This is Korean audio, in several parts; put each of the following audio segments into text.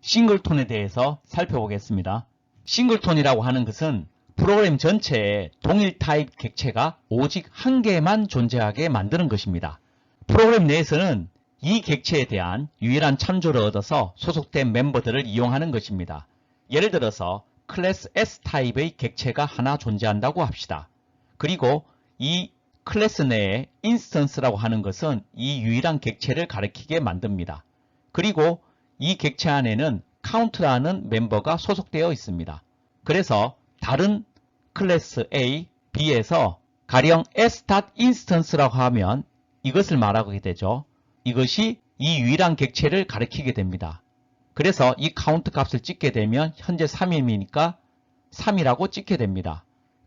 싱글톤에 대해서 살펴보겠습니다. 싱글톤이라고 하는 것은 프로그램 전체에 동일 타입 객체가 오직 한 개만 존재하게 만드는 것입니다. 프로그램 내에서는 이 객체에 대한 유일한 참조를 얻어서 소속된 멤버들을 이용하는 것입니다. 예를 들어서 클래스 S 타입의 객체가 하나 존재한다고 합시다. 그리고 이 클래스 내에 인스턴스라고 하는 것은 이 유일한 객체를 가리키게 만듭니다. 그리고 이 객체 안에는 count라는 멤버가 소속되어 있습니다. 그래서 다른 클래스 A, B에서 가령 s.instance라고 하면 이것을 말하게 되죠. 이것이 이 유일한 객체를 가리키게 됩니다. 그래서 이 count 값을 찍게 되면 현재 3이니까 3이라고 찍게 됩니다.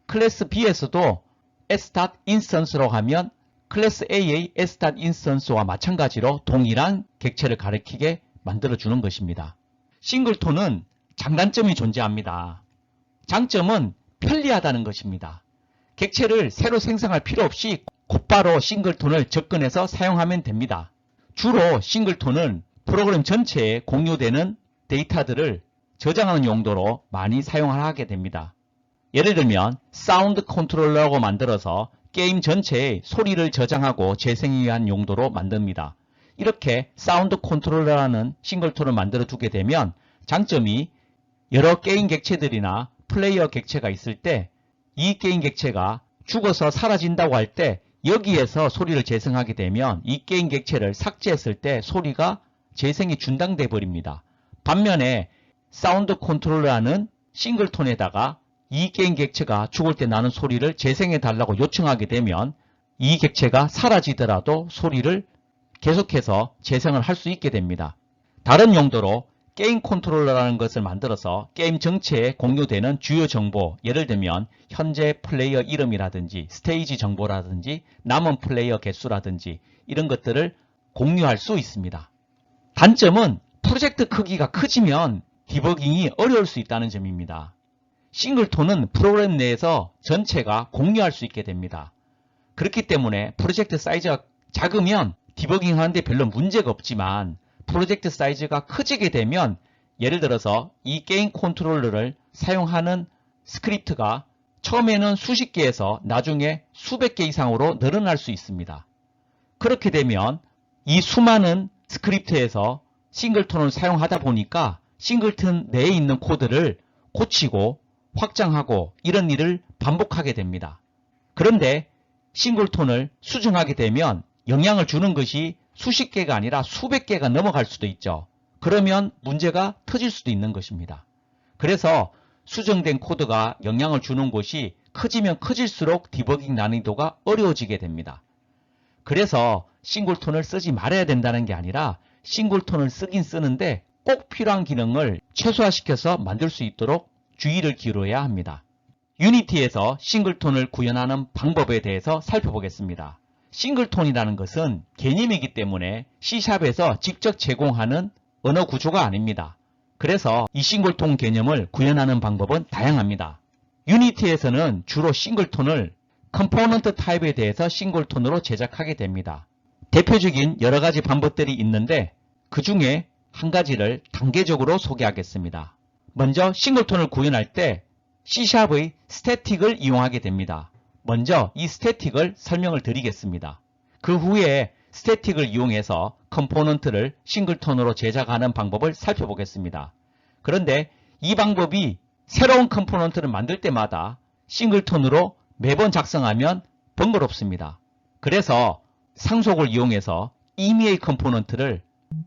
클래스 B에서도 s.instance라고 하면 클래스 A의 s.instance와 마찬가지로 동일한 객체를 가리키게 만들어주는 것입니다. 싱글톤은 장단점이 존재합니다. 장점은 편리하다는 것입니다. 객체를 새로 생성할 필요 없이 곧바로 싱글톤을 접근해서 사용하면 됩니다. 주로 싱글톤은 프로그램 전체에 공유되는 데이터들을 저장하는 용도로 많이 사용을 하게 됩니다. 예를 들면 사운드 컨트롤러라고 만들어서 게임 전체에 소리를 저장하고 재생하기 위한 용도로 만듭니다. 이렇게 사운드 컨트롤러라는 싱글톤을 만들어 두게 되면 장점이 여러 게임 객체들이나 플레이어 객체가 있을 때 이 게임 객체가 죽어서 사라진다고 할 때 여기에서 소리를 재생하게 되면 이 게임 객체를 삭제했을 때 소리가 재생이 중단돼 버립니다. 반면에 사운드 컨트롤러라는 싱글톤에다가 이 게임 객체가 죽을 때 나는 소리를 재생해 달라고 요청하게 되면 이 객체가 사라지더라도 소리를 계속해서 재생을 할 수 있게 됩니다. 다른 용도로 게임 컨트롤러라는 것을 만들어서 게임 전체에 공유되는 주요 정보, 예를 들면 현재 플레이어 이름이라든지 스테이지 정보라든지 남은 플레이어 개수라든지 이런 것들을 공유할 수 있습니다. 단점은 프로젝트 크기가 커지면 디버깅이 어려울 수 있다는 점입니다. 싱글톤은 프로그램 내에서 전체가 공유할 수 있게 됩니다. 그렇기 때문에 프로젝트 사이즈가 작으면 디버깅 하는데 별로 문제가 없지만 프로젝트 사이즈가 커지게 되면 예를 들어서 이 게임 컨트롤러를 사용하는 스크립트가 처음에는 수십 개에서 나중에 수백 개 이상으로 늘어날 수 있습니다. 그렇게 되면 이 수많은 스크립트에서 싱글톤을 사용하다 보니까 싱글톤 내에 있는 코드를 고치고 확장하고 이런 일을 반복하게 됩니다. 그런데 싱글톤을 수정하게 되면 영향을 주는 것이 수십 개가 아니라 수백 개가 넘어갈 수도 있죠. 그러면 문제가 터질 수도 있는 것입니다. 그래서 수정된 코드가 영향을 주는 곳이 커지면 커질수록 디버깅 난이도가 어려워지게 됩니다. 그래서 싱글톤을 쓰지 말아야 된다는 게 아니라 싱글톤을 쓰긴 쓰는데 꼭 필요한 기능을 최소화시켜서 만들 수 있도록 주의를 기울여야 합니다. 유니티에서 싱글톤을 구현하는 방법에 대해서 살펴보겠습니다. 싱글톤이라는 것은 개념이기 때문에 C샵에서 직접 제공하는 언어 구조가 아닙니다. 그래서 이 싱글톤 개념을 구현하는 방법은 다양합니다. 유니티에서는 주로 싱글톤을 컴포넌트 타입에 대해서 싱글톤으로 제작하게 됩니다. 대표적인 여러 가지 방법들이 있는데 그 중에 한 가지를 단계적으로 소개하겠습니다. 먼저 싱글톤을 구현할 때 C샵의 스태틱을 이용하게 됩니다. 먼저 이 스태틱을 설명을 드리겠습니다. 그 후에 스태틱을 이용해서 컴포넌트를 싱글톤으로 제작하는 방법을 살펴보겠습니다. 그런데 이 방법이 새로운 컴포넌트를 만들 때마다 싱글톤으로 매번 작성하면 번거롭습니다. 그래서 상속을 이용해서 임의의 컴포넌트를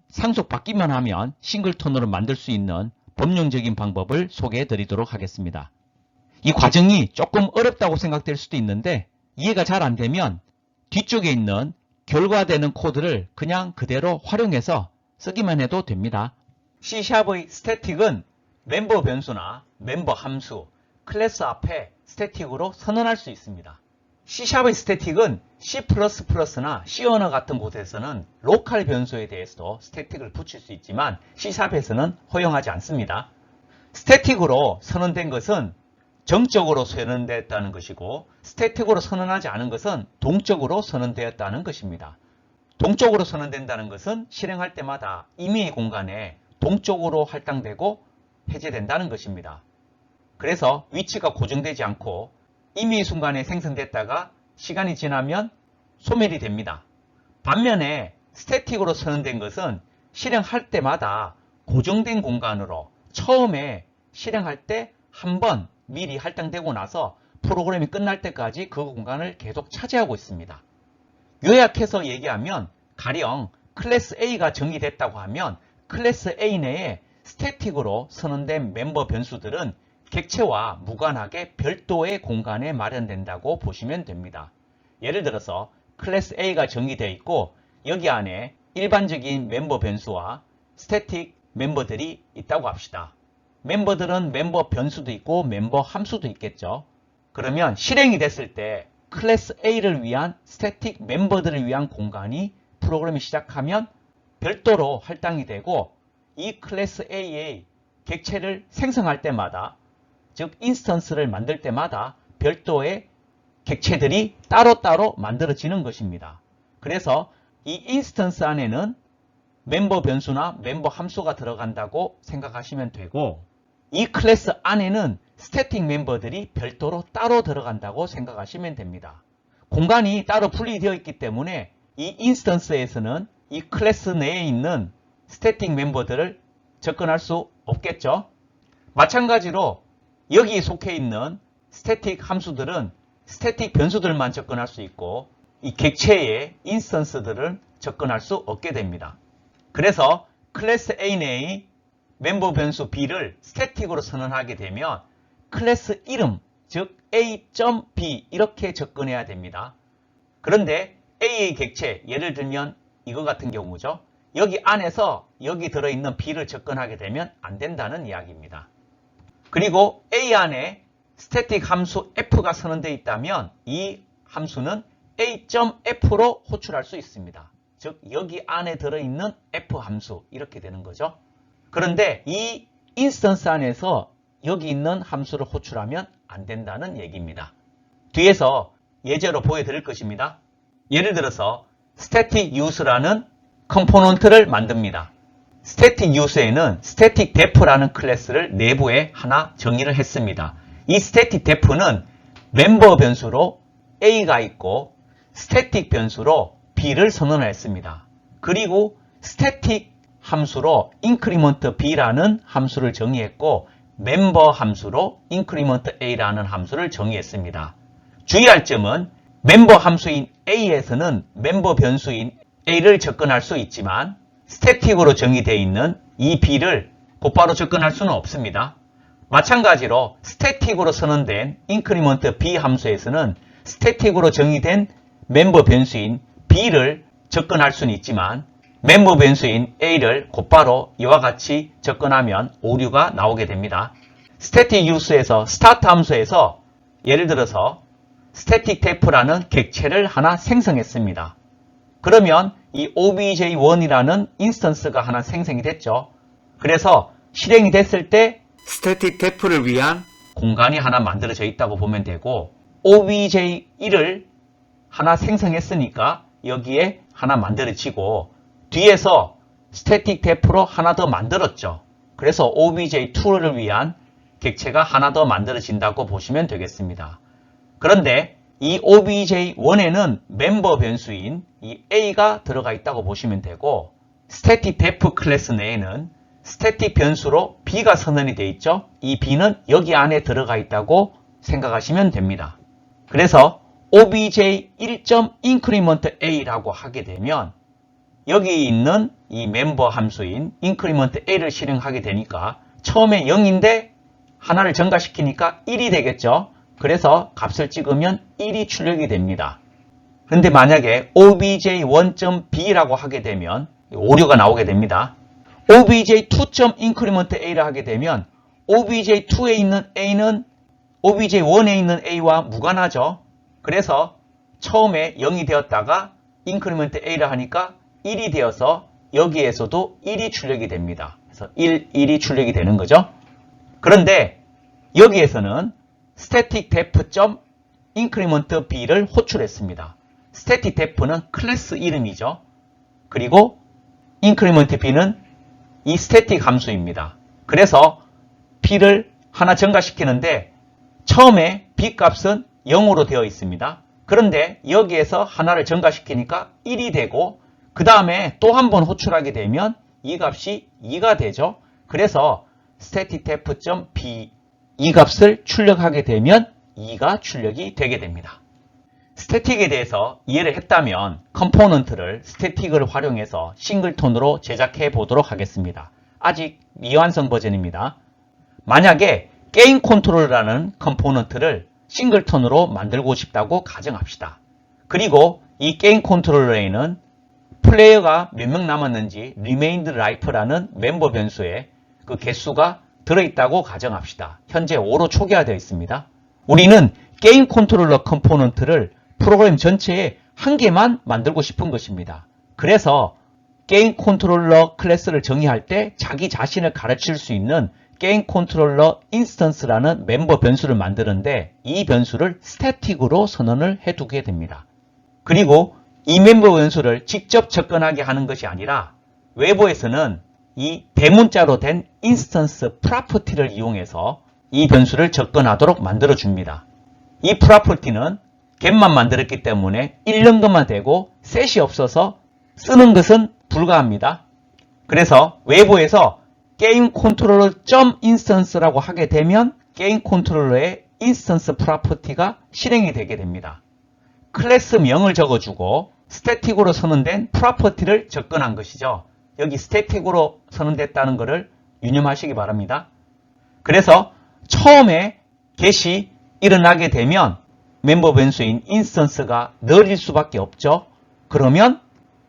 상속 받기만 하면 싱글톤으로 만들 수 있는 범용적인 방법을 소개해 드리도록 하겠습니다. 이 과정이 조금 어렵다고 생각될 수도 있는데 이해가 잘 안 되면 뒤쪽에 있는 결과되는 코드를 그냥 그대로 활용해서 쓰기만 해도 됩니다. C샵의 스태틱은 멤버 변수나 멤버 함수, 클래스 앞에 스태틱으로 선언할 수 있습니다. C샵의 스태틱은 C++나 C 언어 같은 곳에서는 로컬 변수에 대해서도 스태틱을 붙일 수 있지만 C샵에서는 허용하지 않습니다. 스태틱으로 선언된 것은 정적으로 선언되었다는 것이고 스태틱으로 선언하지 않은 것은 동적으로 선언되었다는 것입니다. 동적으로 선언된다는 것은 실행할 때마다 임의의 공간에 동쪽으로 할당되고 해제된다는 것입니다. 그래서 위치가 고정되지 않고 임의 순간에 생성됐다가 시간이 지나면 소멸이 됩니다. 반면에 스태틱으로 선언된 것은 실행할 때마다 고정된 공간으로 처음에 실행할 때 한 번 미리 할당되고 나서 프로그램이 끝날 때까지 그 공간을 계속 차지하고 있습니다. 요약해서 얘기하면 가령 클래스 A가 정의됐다고 하면 클래스 A 내에 스태틱으로 선언된 멤버 변수들은 객체와 무관하게 별도의 공간에 마련된다고 보시면 됩니다. 예를 들어서 클래스 A가 정의되어 있고 여기 안에 일반적인 멤버 변수와 스태틱 멤버들이 있다고 합시다. 멤버들은 멤버 변수도 있고 멤버 함수도 있겠죠. 그러면 실행이 됐을 때 클래스 A를 위한 스태틱 멤버들을 위한 공간이 프로그램이 시작하면 별도로 할당이 되고 이 클래스 A의 객체를 생성할 때마다 즉 인스턴스를 만들 때마다 별도의 객체들이 따로따로 만들어지는 것입니다. 그래서 이 인스턴스 안에는 멤버 변수나 멤버 함수가 들어간다고 생각하시면 되고 이 클래스 안에는 스태틱 멤버들이 별도로 따로 들어간다고 생각하시면 됩니다. 공간이 따로 분리되어 있기 때문에 이 인스턴스에서는 이 클래스 내에 있는 스태틱 멤버들을 접근할 수 없겠죠. 마찬가지로 여기 속해 있는 스태틱 함수들은 스태틱 변수들만 접근할 수 있고 이 객체의 인스턴스들은 접근할 수 없게 됩니다. 그래서 클래스 A 내의 멤버 변수 B를 스태틱으로 선언하게 되면 클래스 이름, 즉 A.B 이렇게 접근해야 됩니다. 그런데 A의 객체, 예를 들면 이거 같은 경우죠. 여기 안에서 여기 들어있는 B를 접근하게 되면 안 된다는 이야기입니다. 그리고 A 안에 스태틱 함수 F가 선언되어 있다면 이 함수는 A.F로 호출할 수 있습니다. 즉 여기 안에 들어있는 F 함수 이렇게 되는 거죠. 그런데 이 인스턴스 안에서 여기 있는 함수를 호출하면 안 된다는 얘기입니다. 뒤에서 예제로 보여드릴 것입니다. 예를 들어서 static use라는 컴포넌트를 만듭니다. static use에는 static def라는 클래스를 내부에 하나 정의를 했습니다. 이 static def는 멤버 변수로 A가 있고 static 변수로 B를 선언했습니다. 그리고 static 함수로 increment B라는 함수를 정의했고 멤버 함수로 increment A라는 함수를 정의했습니다. 주의할 점은 멤버 함수인 A에서는 멤버 변수인 A를 접근할 수 있지만 스태틱으로 정의되어 있는 이 B를 곧바로 접근할 수는 없습니다. 마찬가지로 스태틱으로 선언된 increment B 함수에서는 스태틱으로 정의된 멤버 변수인 B를 접근할 수는 있지만 멤버 변수인 A를 곧바로 이와 같이 접근하면 오류가 나오게 됩니다. static use에서 start 함수에서 예를 들어서 static def라는 객체를 하나 생성했습니다. 그러면 이 obj1이라는 인스턴스가 하나 생성이 됐죠. 그래서 실행이 됐을 때 static def를 위한 공간이 하나 만들어져 있다고 보면 되고 obj1을 하나 생성했으니까 여기에 하나 만들어지고 뒤에서 static def로 하나 더 만들었죠. 그래서 obj2를 위한 객체가 하나 더 만들어진다고 보시면 되겠습니다. 그런데 이 obj1에는 멤버 변수인 이 A가 들어가 있다고 보시면 되고 static def 클래스 내에는 static 변수로 B가 선언이 되어 있죠. 이 B는 여기 안에 들어가 있다고 생각하시면 됩니다. 그래서 obj1.increment A라고 하게 되면 여기 있는 이 멤버 함수인 increment A를 실행하게 되니까 처음에 0인데 하나를 증가시키니까 1이 되겠죠. 그래서 값을 찍으면 1이 출력이 됩니다. 그런데 만약에 obj1.b라고 하게 되면 오류가 나오게 됩니다. obj2.increment A를 하게 되면 obj2에 있는 A는 obj1에 있는 A와 무관하죠. 그래서 처음에 0이 되었다가 increment A를 하니까 1이 되어서 여기에서도 1이 출력이 됩니다. 그래서 1이 출력이 되는 거죠. 그런데 여기에서는 static def.increment B를 호출했습니다. static def는 클래스 이름이죠. 그리고 increment B는 이 스태틱 함수입니다. 그래서 B를 하나 증가시키는데 처음에 B 값은 0으로 되어 있습니다. 그런데 여기에서 하나를 증가시키니까 1이 되고 그 다음에 또 한 번 호출하게 되면 이 값이 2가 되죠. 그래서 staticdef.b 이 값을 출력하게 되면 2가 출력이 되게 됩니다. 스태틱에 대해서 이해를 했다면 컴포넌트를 스태틱을 활용해서 싱글톤으로 제작해 보도록 하겠습니다. 아직 미완성 버전입니다. 만약에 게임 컨트롤러라는 컴포넌트를 싱글톤으로 만들고 싶다고 가정합시다. 그리고 이 게임 컨트롤러에는 플레이어가 몇 명 남았는지 remained life라는 멤버 변수에 그 개수가 들어있다고 가정합시다. 현재 5로 초기화되어 있습니다. 우리는 게임 컨트롤러 컴포넌트를 프로그램 전체에 한 개만 만들고 싶은 것입니다. 그래서 게임 컨트롤러 클래스를 정의할 때 자기 자신을 가르칠 수 있는 게임 컨트롤러 인스턴스라는 멤버 변수를 만드는데 이 변수를 스태틱으로 선언을 해두게 됩니다. 그리고 이 멤버 변수를 직접 접근하게 하는 것이 아니라 외부에서는 이 대문자로 된 인스턴스 프로퍼티를 이용해서 이 변수를 접근하도록 만들어 줍니다. 이 프로퍼티는 get만 만들었기 때문에 읽는 것만 되고 셋이 없어서 쓰는 것은 불가합니다. 그래서 외부에서 게임 컨트롤러 .instance라고 하게 되면 게임 컨트롤러의 인스턴스 프로퍼티가 실행이 되게 됩니다. 클래스 명을 적어주고 스태틱으로 선언된 프로퍼티를 접근한 것이죠. 여기 스태틱으로 선언됐다는 것을 유념하시기 바랍니다. 그래서 처음에 get이 일어나게 되면 멤버 변수인 인스턴스가 널일 수밖에 없죠. 그러면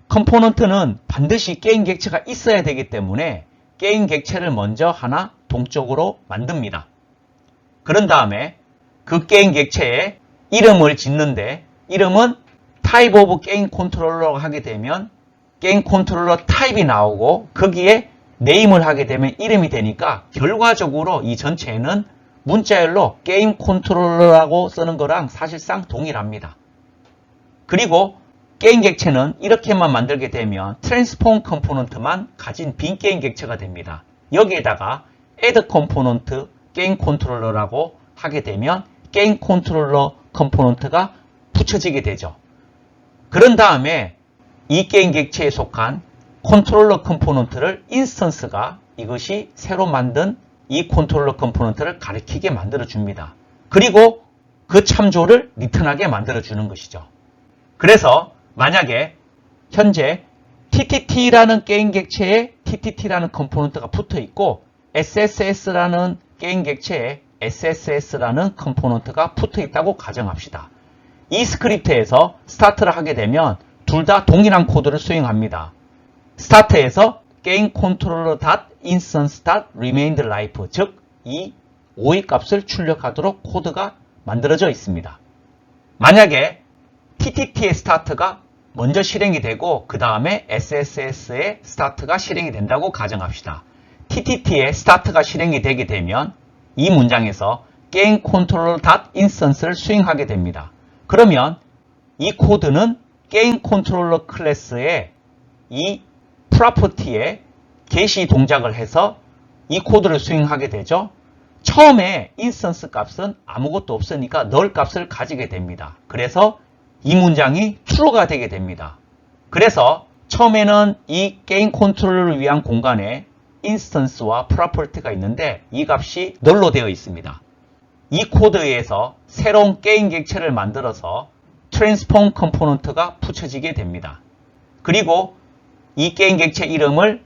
컴포넌트는 반드시 게임 객체가 있어야 되기 때문에 게임 객체를 먼저 하나 동적으로 만듭니다. 그런 다음에 그 게임 객체에 이름을 짓는데 이름은 type of game controller라고 하게 되면 게임 컨트롤러 타입이 나오고 거기에 네임을 하게 되면 이름이 되니까 결과적으로 이 전체는 문자열로 게임 컨트롤러라고 쓰는 거랑 사실상 동일합니다. 그리고 게임 객체는 이렇게만 만들게 되면 트랜스폼 컴포넌트만 가진 빈 게임 객체가 됩니다. 여기에다가 add 컴포넌트 게임 컨트롤러라고 하게 되면 게임 컨트롤러 컴포넌트가 붙여지게 되죠. 그런 다음에 이 게임 객체에 속한 컨트롤러 컴포넌트를 인스턴스가 이것이 새로 만든 이 컨트롤러 컴포넌트를 가리키게 만들어 줍니다. 그리고 그 참조를 리턴하게 만들어 주는 것이죠. 그래서 만약에 현재 TTT라는 게임 객체에 TTT라는 컴포넌트가 붙어 있고 SSS라는 게임 객체에 SSS라는 컴포넌트가 붙어 있다고 가정합시다. 이 스크립트에서 스타트를 하게 되면 둘 다 동일한 코드를 수행합니다. 스타트에서 게임 컨트롤러 instance remained life 즉 이 오의 값을 출력하도록 코드가 만들어져 있습니다. 만약에 TTT의 스타트가 먼저 실행이 되고 그 다음에 SSS의 스타트가 실행이 된다고 가정합시다. TTT의 스타트가 실행이 되게 되면 이 문장에서 게임 컨트롤러 instance를 수행하게 됩니다. 그러면 이 코드는 게임 컨트롤러 클래스의 이 프로퍼티에 게시 동작을 해서 이 코드를 수행하게 되죠. 처음에 인스턴스 값은 아무것도 없으니까 null 값을 가지게 됩니다. 그래서 이 문장이 true가 되게 됩니다. 그래서 처음에는 이 게임 컨트롤러를 위한 공간에 인스턴스와 프로퍼티가 있는데 이 값이 null로 되어 있습니다. 이 코드에 의해서 새로운 게임 객체를 만들어서 트랜스폼 컴포넌트가 붙여지게 됩니다. 그리고 이 게임 객체 이름을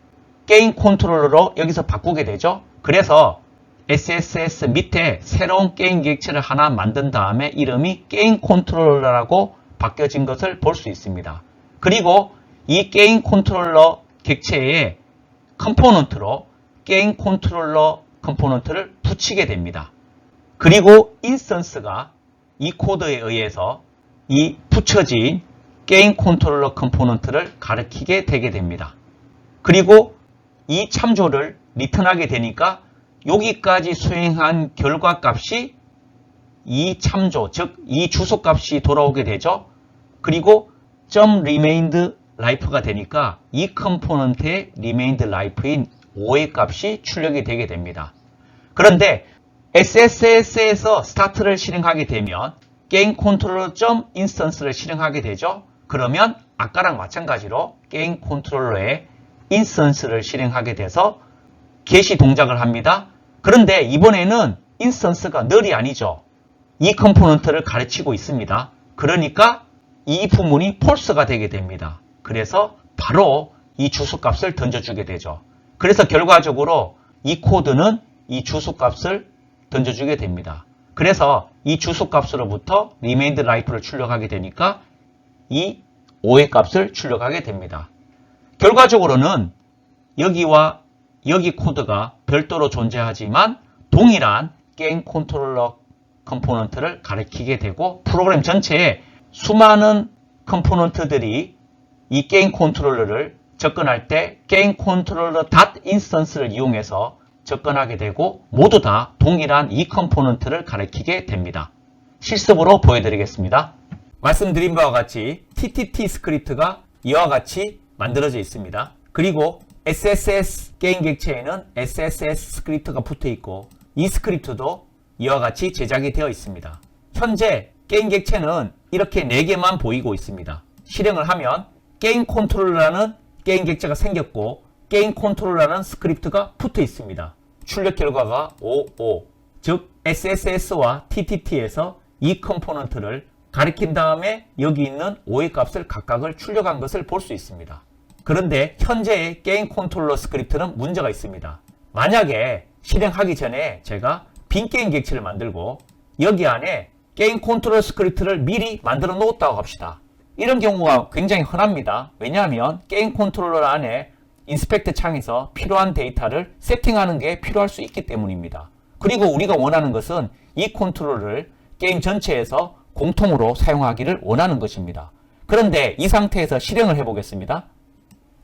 게임 컨트롤러로 여기서 바꾸게 되죠. 그래서 SSS 밑에 새로운 게임 객체를 하나 만든 다음에 이름이 게임 컨트롤러라고 바뀌어진 것을 볼 수 있습니다. 그리고 이 게임 컨트롤러 객체의 컴포넌트로 게임 컨트롤러 컴포넌트를 붙이게 됩니다. 그리고 인스턴스가 이 코드에 의해서 이 붙여진 게임 컨트롤러 컴포넌트를 가리키게 되게 됩니다. 그리고 이 참조를 리턴하게 되니까 여기까지 수행한 결과 값이 이 참조, 즉 이 주소 값이 돌아오게 되죠. 그리고 .remained life가 되니까 이 컴포넌트의 remained life인 5의 값이 출력이 되게 됩니다. 그런데 SSS에서 스타트를 실행하게 되면 게임 컨트롤러.인스턴스를 실행하게 되죠. 그러면 아까랑 마찬가지로 게임 컨트롤러에 인스턴스를 실행하게 돼서 게시 동작을 합니다. 그런데 이번에는 인스턴스가 널이 아니죠. 이 컴포넌트를 가르치고 있습니다. 그러니까 이 if 문이 false가 되게 됩니다. 그래서 바로 이 주수값을 던져주게 되죠. 그래서 결과적으로 이 코드는 이 주수값을 던져주게 됩니다. 그래서 이 주수값으로부터 remained life를 출력하게 되니까 이 5의 값을 출력하게 됩니다. 결과적으로는 여기와 여기 코드가 별도로 존재하지만 동일한 게임 컨트롤러 컴포넌트를 가리키게 되고 프로그램 전체에 수많은 컴포넌트들이 이 게임 컨트롤러를 접근할 때 게임 컨트롤러 .instance를 이용해서 접근하게 되고 모두 다 동일한 이 컴포넌트를 가리키게 됩니다. 실습으로 보여드리겠습니다. 말씀드린 바와 같이 TTT 스크립트가 이와 같이 만들어져 있습니다. 그리고 SSS 게임 객체에는 SSS 스크립트가 붙어 있고 이 스크립트도 이와 같이 제작이 되어 있습니다. 현재 게임 객체는 이렇게 4개만 보이고 있습니다. 실행을 하면 게임 컨트롤러라는 게임 객체가 생겼고 게임 컨트롤러라는 스크립트가 붙어 있습니다. 출력 결과가 55, 즉 SSS와 TTT에서 이 컴포넌트를 가리킨 다음에 여기 있는 5의 값을 각각을 출력한 것을 볼 수 있습니다. 그런데 현재의 게임 컨트롤러 스크립트는 문제가 있습니다. 만약에 실행하기 전에 제가 빈 게임 객체를 만들고 여기 안에 게임 컨트롤러 스크립트를 미리 만들어 놓았다고 합시다. 이런 경우가 굉장히 흔합니다. 왜냐하면 게임 컨트롤러 안에 인스펙트 창에서 필요한 데이터를 세팅하는 게 필요할 수 있기 때문입니다. 그리고 우리가 원하는 것은 이 컨트롤러를 게임 전체에서 공통으로 사용하기를 원하는 것입니다. 그런데 이 상태에서 실행을 해보겠습니다.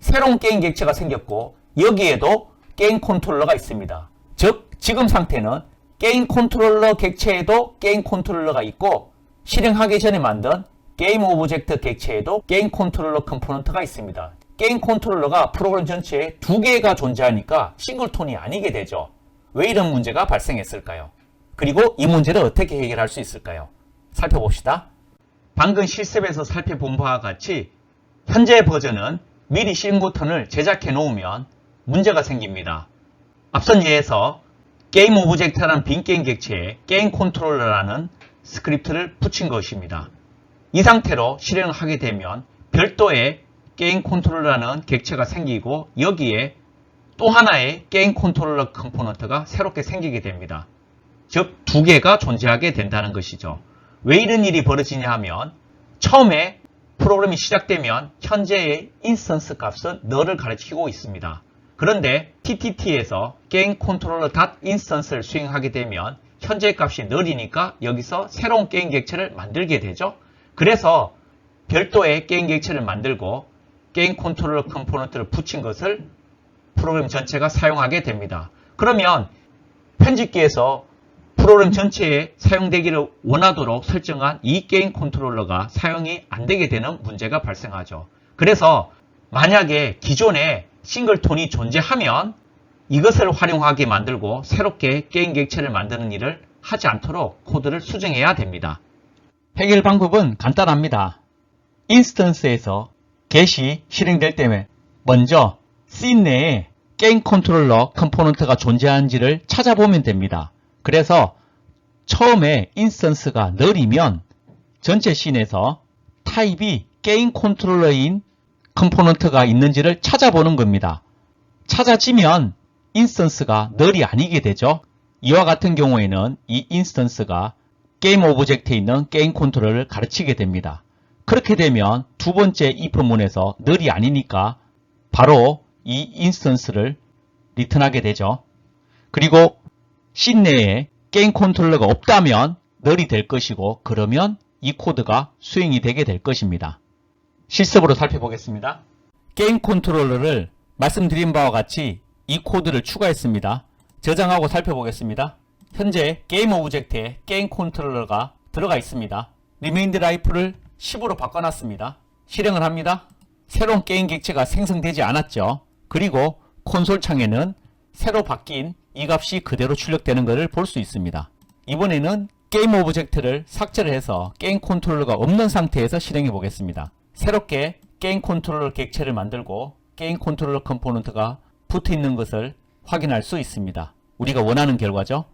새로운 게임 객체가 생겼고 여기에도 게임 컨트롤러가 있습니다. 즉 지금 상태는 게임 컨트롤러 객체에도 게임 컨트롤러가 있고 실행하기 전에 만든 게임 오브젝트 객체에도 게임 컨트롤러 컴포넌트가 있습니다. 게임 컨트롤러가 프로그램 전체에 2개가 존재하니까 싱글톤이 아니게 되죠. 왜 이런 문제가 발생했을까요? 그리고 이 문제를 어떻게 해결할 수 있을까요? 살펴봅시다. 방금 실습에서 살펴본 바와 같이 현재 버전은 미리 싱글톤을 제작해 놓으면 문제가 생깁니다. 앞선 예에서 게임 오브젝트라는 빈 게임 객체에 게임 컨트롤러라는 스크립트를 붙인 것입니다. 이 상태로 실행을 하게 되면 별도의 게임 컨트롤러라는 객체가 생기고 여기에 또 하나의 게임 컨트롤러 컴포넌트가 새롭게 생기게 됩니다. 즉 2개가 존재하게 된다는 것이죠. 왜 이런 일이 벌어지냐 하면 처음에 프로그램이 시작되면 현재의 인스턴스 값은 널을 가리키고 있습니다. 그런데 TTT에서 게임 컨트롤러 .instance를 수행하게 되면 현재 값이 널이니까 여기서 새로운 게임 객체를 만들게 되죠. 그래서 별도의 게임 객체를 만들고 게임 컨트롤러 컴포넌트를 붙인 것을 프로그램 전체가 사용하게 됩니다. 그러면 편집기에서 프로그램 전체에 사용되기를 원하도록 설정한 이 게임 컨트롤러가 사용이 안 되게 되는 문제가 발생하죠. 그래서 만약에 기존에 싱글톤이 존재하면 이것을 활용하게 만들고 새롭게 게임 객체를 만드는 일을 하지 않도록 코드를 수정해야 됩니다. 해결 방법은 간단합니다. 인스턴스에서 get이 실행될 때 먼저 씬 내에 게임 컨트롤러 컴포넌트가 존재하는지를 찾아보면 됩니다. 그래서 처음에 인스턴스가 널이면 전체 씬에서 타입이 게임 컨트롤러인 컴포넌트가 있는지를 찾아보는 겁니다. 찾아지면 인스턴스가 널이 아니게 되죠. 이와 같은 경우에는 이 인스턴스가 게임 오브젝트에 있는 게임 컨트롤러를 가르치게 됩니다. 그렇게 되면 두 번째 if 문에서 널이 아니니까 바로 이 인스턴스를 리턴하게 되죠. 그리고 씬 내에 게임 컨트롤러가 없다면 널이 될 것이고 그러면 이 코드가 수행이 되게 될 것입니다. 실습으로 살펴보겠습니다. 게임 컨트롤러를 말씀드린 바와 같이 이 코드를 추가했습니다. 저장하고 살펴보겠습니다. 현재 게임 오브젝트에 게임 컨트롤러가 들어가 있습니다. remained life를 10으로 바꿔놨습니다. 실행을 합니다. 새로운 게임 객체가 생성되지 않았죠. 그리고 콘솔 창에는 새로 바뀐 이 값이 그대로 출력되는 것을 볼 수 있습니다. 이번에는 게임 오브젝트를 삭제를 해서 게임 컨트롤러가 없는 상태에서 실행해 보겠습니다. 새롭게 게임 컨트롤러 객체를 만들고 게임 컨트롤러 컴포넌트가 붙어 있는 것을 확인할 수 있습니다. 우리가 원하는 결과죠.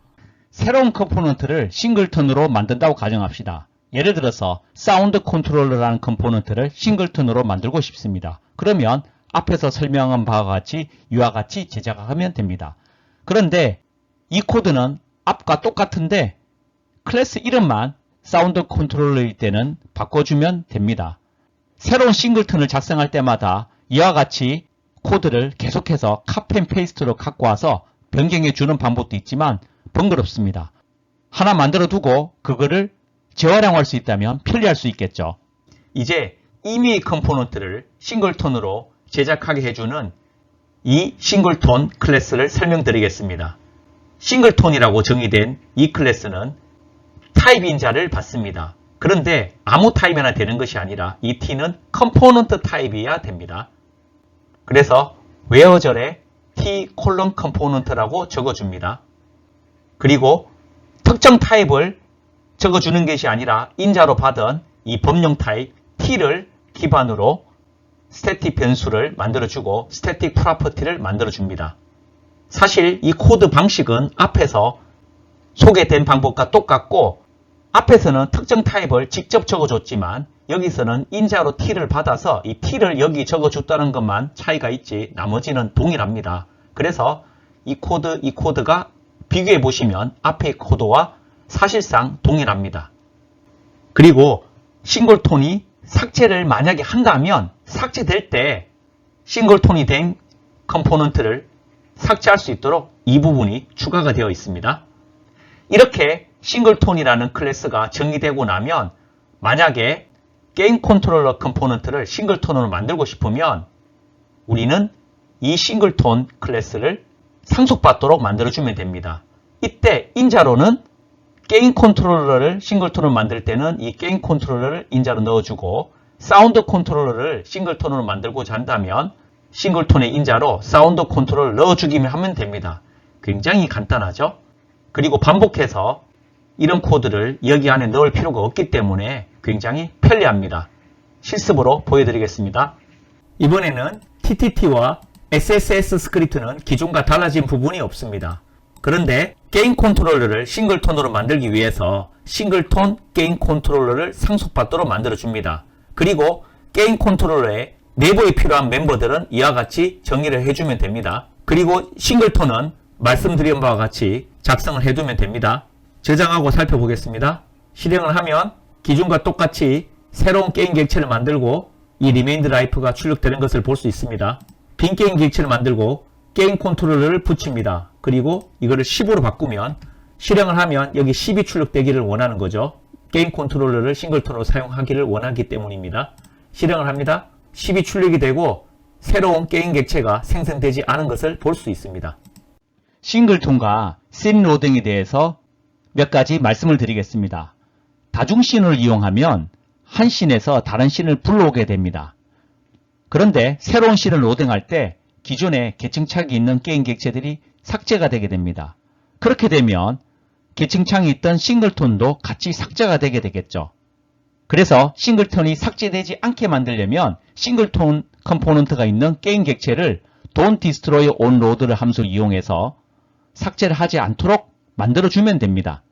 새로운 컴포넌트를 싱글턴으로 만든다고 가정합시다. 예를 들어서 사운드 컨트롤러라는 컴포넌트를 싱글턴으로 만들고 싶습니다. 그러면 앞에서 설명한 바와 같이 이와 같이 제작하면 됩니다. 그런데 이 코드는 앞과 똑같은데 클래스 이름만 사운드 컨트롤러일 때는 바꿔주면 됩니다. 새로운 싱글턴을 작성할 때마다 이와 같이 코드를 계속해서 카피 앤 페이스트로 갖고 와서 변경해 주는 방법도 있지만 번거롭습니다. 하나 만들어 두고 그거를 재활용할 수 있다면 편리할 수 있겠죠. 이제 임의의 컴포넌트를 싱글톤으로 제작하게 해주는 이 싱글톤 클래스를 설명드리겠습니다. 싱글톤이라고 정의된 이 클래스는 타입 인자를 받습니다. 그런데 아무 타입이나 되는 것이 아니라 이 t는 컴포넌트 타입이어야 됩니다. 그래서 where절에 t 컴포넌트라고 적어줍니다. 그리고 특정 타입을 적어주는 것이 아니라 인자로 받은 이 범용 타입 t를 기반으로 스태틱 변수를 만들어주고 스태틱 프로퍼티를 만들어줍니다. 사실 이 코드 방식은 앞에서 소개된 방법과 똑같고 앞에서는 특정 타입을 직접 적어줬지만 여기서는 인자로 t를 받아서 이 t를 여기 적어줬다는 것만 차이가 있지 나머지는 동일합니다. 그래서 이 코드가 비교해 보시면 앞의 코드와 사실상 동일합니다. 그리고 싱글톤이 삭제를 만약에 한다면 삭제될 때 싱글톤이 된 컴포넌트를 삭제할 수 있도록 이 부분이 추가가 되어 있습니다. 이렇게 싱글톤이라는 클래스가 정의되고 나면 만약에 게임 컨트롤러 컴포넌트를 싱글톤으로 만들고 싶으면 우리는 이 싱글톤 클래스를 상속받도록 만들어주면 됩니다. 이때 인자로는 게임 컨트롤러를 싱글톤으로 만들 때는 이 게임 컨트롤러를 인자로 넣어주고 사운드 컨트롤러를 싱글톤으로 만들고자 한다면 싱글톤의 인자로 사운드 컨트롤러를 넣어주기만 하면 됩니다. 굉장히 간단하죠? 그리고 반복해서 이런 코드를 여기 안에 넣을 필요가 없기 때문에 굉장히 편리합니다. 실습으로 보여드리겠습니다. 이번에는 TTT와 SSS 스크립트는 기존과 달라진 부분이 없습니다. 그런데 게임 컨트롤러를 싱글톤으로 만들기 위해서 싱글톤 게임 컨트롤러를 상속받도록 만들어줍니다. 그리고 게임 컨트롤러의 내부에 필요한 멤버들은 이와 같이 정의를 해주면 됩니다. 그리고 싱글톤은 말씀드린 바와 같이 작성을 해두면 됩니다. 저장하고 살펴보겠습니다. 실행을 하면 기존과 똑같이 새로운 게임 객체를 만들고 이 리메인드 라이프가 출력되는 것을 볼 수 있습니다. 빈 게임 객체를 만들고 게임 컨트롤러를 붙입니다. 그리고 이거를 10으로 바꾸면 실행을 하면 여기 10이 출력되기를 원하는 거죠. 게임 컨트롤러를 싱글톤으로 사용하기를 원하기 때문입니다. 실행을 합니다. 10이 출력이 되고 새로운 게임 객체가 생성되지 않은 것을 볼 수 있습니다. 싱글톤과 씬 로딩에 대해서 몇 가지 말씀을 드리겠습니다. 다중씬을 이용하면 한 씬에서 다른 씬을 불러오게 됩니다. 그런데 새로운 씬을 로딩할 때 기존에 계층창이 있는 게임 객체들이 삭제가 되게 됩니다. 그렇게 되면 계층창이 있던 싱글톤도 같이 삭제가 되게 되겠죠. 그래서 싱글톤이 삭제되지 않게 만들려면 싱글톤 컴포넌트가 있는 게임 객체를 don't destroy on load를 함수를 이용해서 삭제를 하지 않도록 만들어주면 됩니다.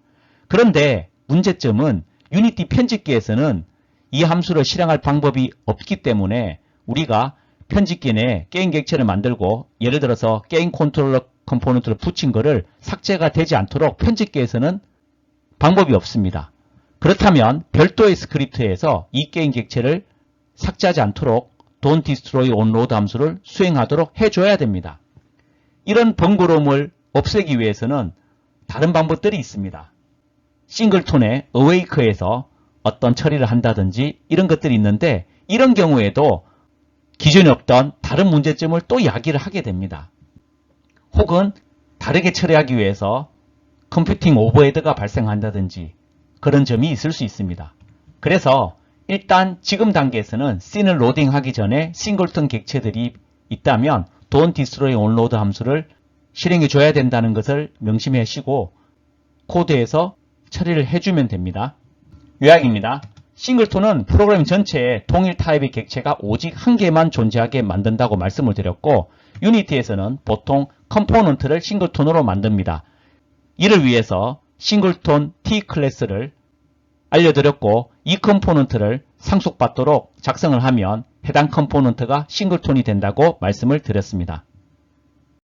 그런데 문제점은 유니티 편집기에서는 이 함수를 실행할 방법이 없기 때문에 우리가 편집기 내에 게임 객체를 만들고 예를 들어서 게임 컨트롤러 컴포넌트를 붙인 거를 삭제가 되지 않도록 편집기에서는 방법이 없습니다. 그렇다면 별도의 스크립트에서 이 게임 객체를 삭제하지 않도록 don't destroy on load 함수를 수행하도록 해줘야 됩니다. 이런 번거로움을 없애기 위해서는 다른 방법들이 있습니다. 싱글톤의 awake에서 어떤 처리를 한다든지 이런 것들이 있는데 이런 경우에도 기존에 없던 다른 문제점을 또 야기를 하게 됩니다. 혹은 다르게 처리하기 위해서 컴퓨팅 오버헤드가 발생한다든지 그런 점이 있을 수 있습니다. 그래서 일단 지금 단계에서는 씬을 로딩하기 전에 싱글톤 객체들이 있다면 don't destroy onload 함수를 실행해 줘야 된다는 것을 명심하시고 코드에서 처리를 해주면 됩니다. 요약입니다. 싱글톤은 프로그램 전체에 동일 타입의 객체가 오직 한 개만 존재하게 만든다고 말씀을 드렸고, 유니티에서는 보통 컴포넌트를 싱글톤으로 만듭니다. 이를 위해서 싱글톤 T 클래스를 알려드렸고, 이 컴포넌트를 상속받도록 작성을 하면 해당 컴포넌트가 싱글톤이 된다고 말씀을 드렸습니다.